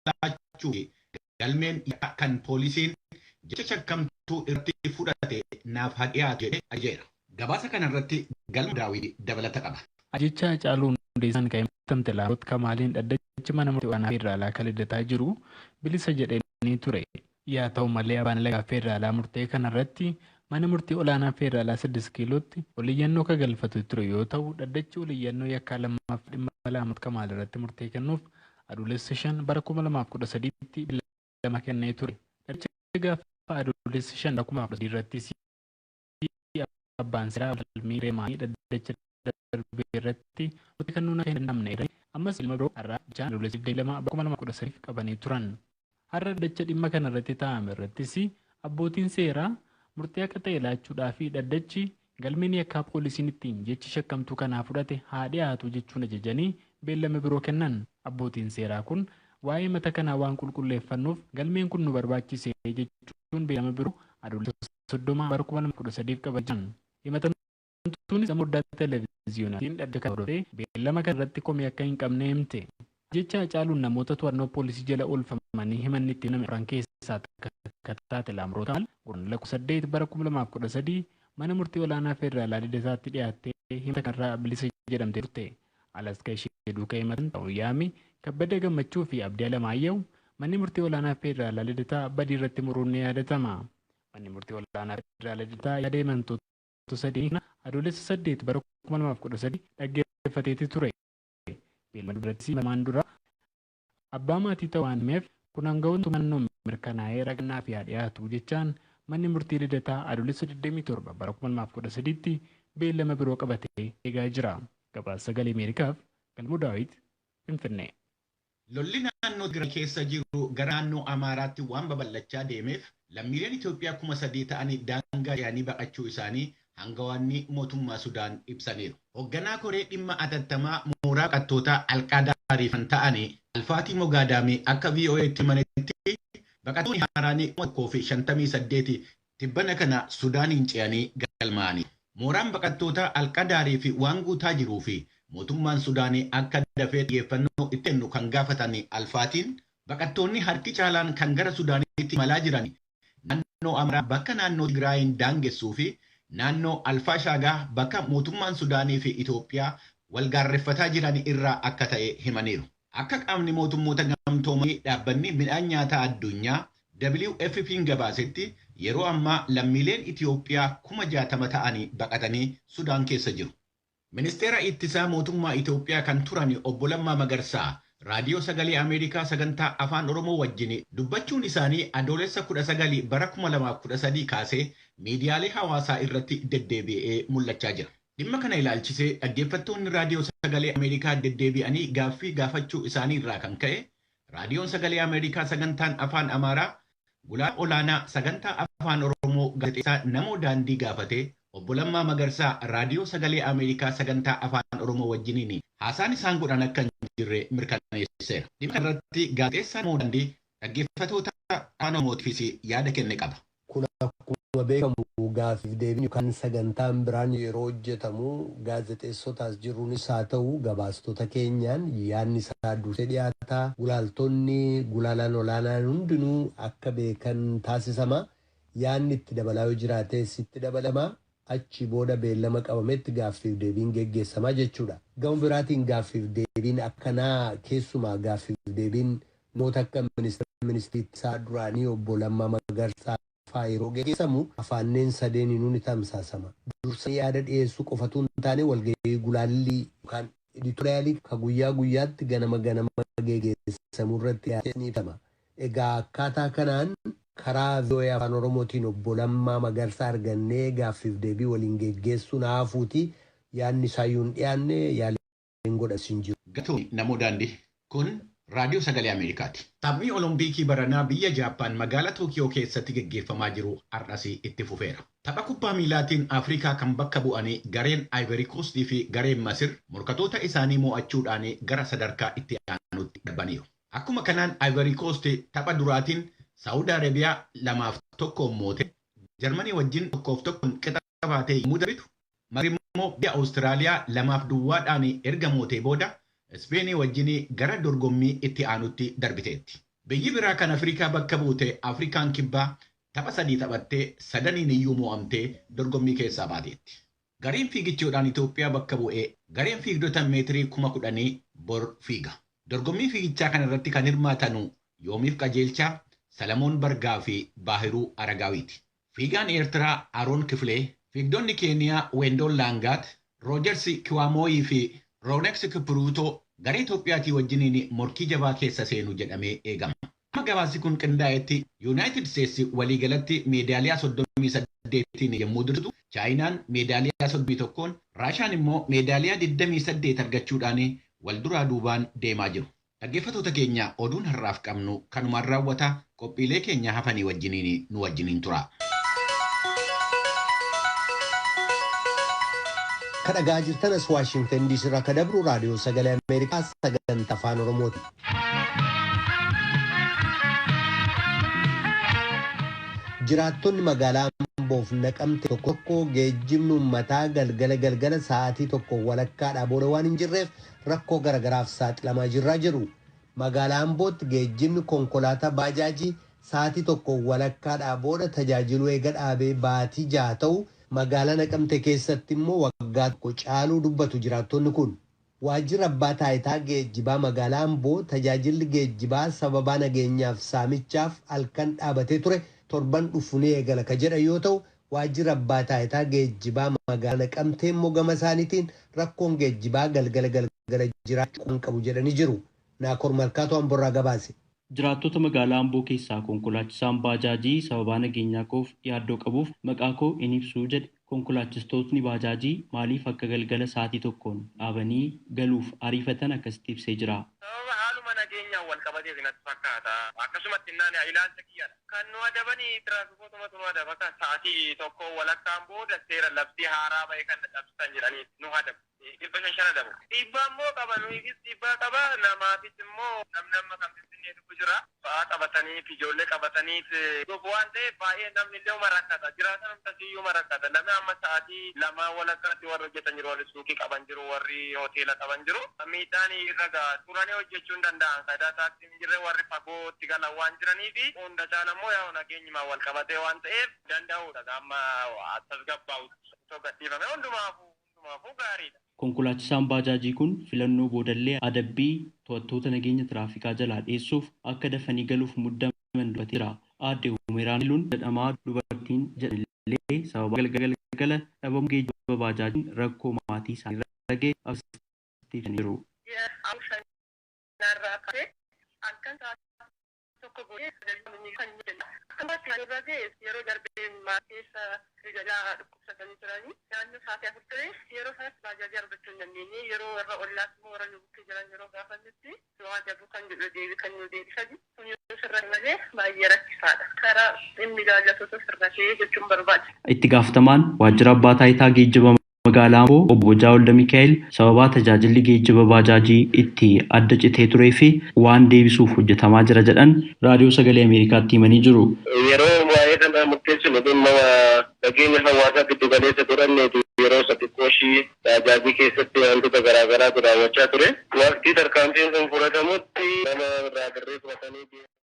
laachuu galmeen kan poolisiin jecha shakkamtuu irratti fudhate naaf haa dhiyaatu jedhee ajeera. Gabaasa kanarratti galma daawwii dabalata qaba. Ajjecha Haacaaluu Hundeessaan kan himatamte Laamoot Kamaaliin dhaddachi mana murtii olaanaa federaalaa kan liddataa jiru bilisa jedhanii ture. Yaa ta'u malee abbaan alangaa federaalaa murtee kanarratti mana murtii olaanaa federaalaa 6 kiilootti oliyyannoo kan galfatu ture yoo ta'u dhaddachi oliyyannoo yakkaa lammaaf dhimma Laamoot Kamaal irratti murtee kennuuf adoolessa 5 bara 2013tti beellama kennee ture. Dhaddachi gaafa adoolessa 5 bara 2013 irratti abbaan seeraa falmii reemaanii dhaddacha darbee irratti murtee kennuu akka hin dandamne ammas ilma biroo har'aa adoolessa 22 bara 2013 qabanii turan. Har'a dhaddacha dhimma kanarratti taa'ame irrattis abbootiin seeraa murtee akka ta'e laachuudhaa fi dhaddachi galmeen yakkaa poolisiin ittiin jechi shakkamtuu kanaa fudhate haa dhiyaatu jechuun ajajanii beellama biroo kennan. Abbootiin seeraa kun waa'ee mata kanaa waan qulqulleeffannuuf galmeen kun nu barbaachise jechuun beellama biroo adoolessa 30 bara 2013 qaban. Himatamtuunis muddaa televiziyoonaatiin dhaddacha kana hordofee beellama kanarratti komii akka hin qabne himte. Jecha Haacaaluun namoota to'annoo poolisii jala oolfamanii himanni itti namni turan keessaa akka taate Laamoot Kamaal gurraan 8 bara 2013 mana murtii olaanaa federaalaa lidataatti dhiyaattee himata kanarraa bilisa jedhamtee turte. Alaska ishee duukaa himatan ta'uu yaami Kabbada Gammachuu fi Abdii Alamaayyoo manni murtii olaanaa federaalaa lidataa badii irratti muruun ni yaadatama. Manni murtii olaanaa federaalaa lidataa yaada himantoota sadii adoolessa 8 bara 2013 dhaggeeffateeti ture. Beellama duratti lamaan dura abbaa maatii ta'uu waan himeef kun hanga'oon tumannoo mirkanaa'ee ragannaa fi dhiyaatu jechaan manni murtii lidataa adoolessa 27 bara 2013tti beellama biroo qabatee eegaa jira. Gabaasa Sagalee Ameerikaaf Galmuu Daawit Finfinnee. Lolli naannoo Tigraay keessa jiru gara naannoo Amaaraatti waan babal'achaa deemeef lammiileen Itoophiyaa 3,000 ta'anii daangaa yaanii baqachuu isaanii hangawaanni mootummaa Sudaan ibsaniiru. Hoogganaa koree dhimma atattamaa mooraa baqattootaa Alqaadaariif kan ta'anii Alfaatii Mogaadaamii akka VOA'tti manetti baqattoonni haaraanii 158 tibbana kana Sudaaniin ce'anii galmaa'anii. Mooraan baqattootaa Alqaadaarii fi waan guutaa jiruu fi mootummaan Sudaanii akka dafee xiyyeeffannoo itti kennu kan gaafatan Alfaatiin baqattoonni harki caalaan kan gara Sudaaniitti imalaa jiran naannoo Amaaraa bakka naannoo Tigraayin daangessuu fi naannoo Alfaashaagaa bakka mootummaan Sudaanii fi Itoophiyaa wal gaarreeffataa jiran irraa akka ta'e himaniiru. Akka qaamni mootummoota gamtoomanii dhaabbanni midhaan nyaataa addunyaa WFP'n gabaasetti yeroo ammaa lammiileen Itoophiyaa 60,000 ta'anii baqatanii Sudaan keessa jiru. Ministeera ittisaa mootummaa Itoophiyaa kan turan obbo Lammaa Magarsaa raadiyoo Sagalee Ameerikaa sagantaa Afaan Oromoo wajjin dubbachuun isaanii adoolessa 19 bara 2013 kaasee miidiyaalee hawaasaa irratti deddeebi'ee mul'achaa jira. Dhimma kana ilaalchisee dhaggeeffattoonni raadiyoo Sagalee Ameerikaa deddeebi'anii gaaffii gaafachuu isaanii irraa kan ka'e raadiyoon Sagalee Ameerikaa sagantaan Afaan Amaaraa Gulaa olaanaa sagantaa Afaan Oromoo gaazexeessaa Namoo Daandii gaafate obbo Lammaa Magarsaa raadiyoo Sagalee Ameerikaa sagantaa Afaan Oromoo wajjiniin haasaan isaan godhan akka hin jirre mirkaneesseera. Dhimma kanarratti gaazexeessaa Namoo Daandii dhaggeeffattoota Afaan Oromootiifis yaada kenne qaba. Kun akkuma beekamu gaaffiif deebiin kan sagantaan biraan yeroo hojjetamu gaazexeessotaas jiruunis haa ta'u gabaastota keenyaan yaadni isaa dursee dhiyaata. Gulaaltonni gulaalaan olaanaan hundinuu akka beekan taasisama. Yaadni itti dabalaa yoo jiraates itti dabalama. Achi booda beellama qabametti gaaffiif deebiin geggeessamaa jechuudha. Gama biraatiin gaaffiif deebiin akkanaa keessumaa gaaffiif deebiin noota akka ministeera ittisaa duraanii obbo Lammaa Magarsaa yeroo geggeessamu afaanneen sadeeniinuu ni tamsaasama. Dursanii yaada dhiyeessuu qofatu hin taane walgahii gulaallii yookaan editoriaalii ka guyyaa guyyaatti ganama geggeessamu irratti dhiyaatama. Egaa akkaataa kanaan karaa VOA Afaan Oromootiin obbo Lammaa Magarsaa argannee gaaffiif deebii waliin geggeessuun haafuuti yaadni isaayyuu hin dhiyaanne yaaleen godhas hin jiru. Gatoon Namoo Daandii kun raadiyoo Sagalee Ameerikaati. Taphni Olompikii baranaa biyya Jaappaan magaalaa Tookiyoo keessatti geggeeffamaa jiru har'as itti fufeera. Tapha kubbaa miilaatiin Afrikaa kan bakka bu'anii gareen Ivory Coast fi gareen Masir morkatoota isaanii mo'achuudhaan gara sadarkaa itti aanutti darbaniiru. Akkuma kanaan Ivory Coast tapha duraatiin Saudi Arabiyaa 2-1 moote Jarmanii wajjin 1-1 qixa baatee yommuu darbitu Masir immoo biyya Awustiraaliyaa 2-2 erga mootee booda Ispeenii wajjin gara dorgommii itti aanutti darbiteetti. Biyyi biraa kan Afrikaa bakka buute Afrikaan kibbaa tapha 3 taphattee 3 iyyuu mo'amtee dorgommii keessaa baateetti. Gareen fiigichaadhaan Itoophiyaa bakka bu'ee gareen fiigdota meetirii 10,000 bor fiiga. Dorgommii fiigichaa kana irratti kan hirmaatanu Yoomiif Qajeelchaa, Salamoon Bargaa fi Baahiruu Aragaawiiti. Fiigaan Eertiraa Aroon Kifilee, fiigdonni Keeniyaa Wendoon Laangaat, Roojers Kiwaamoyii fi Roonex Kipruutoo garee Itoophiyaatii wajjiniin morkii jabaa keessa seenu jedhamee eegama. Amma gabaasi kun qindaa'etti Yuunaayitid Steetsi waliigalatti meedaaliyaa 38 yommuu dirtu, Chaayinaan meedaaliyaa 31, Raashaan immoo meedaaliyaa 28 argachuudhaan wal duraa duubaan deemaa jiru. Dhaggeeffattoota keenya oduun har'aaf qabnu kanumaan raawwata. Qophiilee keenya hafanii wajjiniin nu wajjiniin tura. Kan dhagaa jirtanas Waashingtan DC irraa kan dabru raadiyoo sagalee Ameerikaa sagantaa afaan Oromooti. Jiraattonni magaalaa Amboof Naqamte tokko geejjibni uummataa galgala sa'aatii tokko walakkaadhaa booda waan hin jirreef rakkoo garagaraaf saaxilamaa jirraa jiru. Magaalaa Ambootti geejjibni konkolaataa baajaajii sa'aatii tokko walakkaadhaa booda tajaajiluu eega dhaabee baatii 6 ta'u magaalaa Naqamte keessatti immoo waggaa tokko caaluu dubbatu jiraattonni kun. Waajjirri abbaa taayitaa geejjibaa magaalaa Amboo tajaajilli geejjibaa sababaa nageenyaaf saamichaaf halkan dhaabatee ture torban dhufuun eegala ka jedha yoo ta'u waajjirri abbaa taayitaa geejjibaa magaalaa Naqamtee immoo gama isaaniitiin rakkoon geejjibaa galgala jiraachuu kan qabu jedhanii jiru. Naakoor Malkaatoo Amboorraa gabaase. Jiraattota magaalaa Amboo keessaa konkolaachisaan baajaajii sababaa nageenyaa koof yaaddoo qabuuf maqaa koo hin ibsuu jedhe. Konkolaachistootni baajaajii maaliif akka galgala sa'aatii tokkoon dhaabanii galuuf ariifatan akkasitti ibsee jira. Sababa haaluma nageenyaan wal qabatee natti fakkaata. Akkasumatti innaan ilaalcha kiyyadha. Kan nu adabanii tiraafikootuma nu adaba kan sa'aatii tokko walakkaan booda seera labsii haaraa bahee kan cabsitan jedhanii nu adabu. 500 adabu. Dhiibbaa immoo qaba nuufis dhiibbaa qaba namaafis immoo namni kan finfinneetu jira. Ba'aa qabataniif ijoollee qabataniif gogu waan ta'eef baay'ee namni illee marakkata. Jiraatan amtasiyyuu marakkata. Namni amma sa'aatii 2 walakkaatti warri hojjetan jiru, warri suuqii qaban jiru, warri hoteela qaban jiru. Miidhaan irra ga'a. Turanii hojjechuu hin danda'an. Sadaa taaksii hin jirre warri fagootti galan waan jiraniifi hunda caalaa immoo yaa nageenyumaan wal qabatee waan ta'eef danda'uudha. Amma tasgabbaa'utti osoo gadhiifame hundumaafuu gaariidha. Konkolaachisaan baajaajii kun filannoo boodallee adabbii to'attoota nageenya tiraafikaa jalaa dhiyeessuuf akka dafanii galuuf muddaman dubbateera. Aadde Umeraan Luun jedhamaa dubartiin jedhallee sababa galgala dhabamuu geejjiba baajaajiin rakkoo maatii isaanii irra ga'e absiitii jiru. Yeroo darbee maatii tajaajila dhukkubsatanii turanii naannoo sa'aatii 4 yeroo sanatti baajaajii argachuu hin dandeenye yeroo warra ollaas immoo warra nubukkee jiran yeroo gaafannutti waan jabu kan jedhu deebii kan nu deebisanii kun yoo sirra malee baay'ee rakkisaadha. Karaa dhimmi jaallatoota sirratee jechuun barbaada. Itti gaafatamaan waajjira abbaa taayitaa geejjiba magaalaa Amboo obbo Jaawolda Mikaa'el sababaa tajaajilli geejjiba baajaajii itti adda citee turee fi waan deebisuuf hojjetamaa jira jedhan raadiyoo sagalee Ameerikaatti himanii jiru. Yeroo waa'ee kana murteessinu dhimma nageenya hawaasaa giddu galeessa godhanneetu yeroo xiqqooshii baajaajii keessatti wantoota garaagaraatu raawwachaa ture. Waqtii tarkaanfiin kun fudhatamutti nama irraa dirree fudhatanii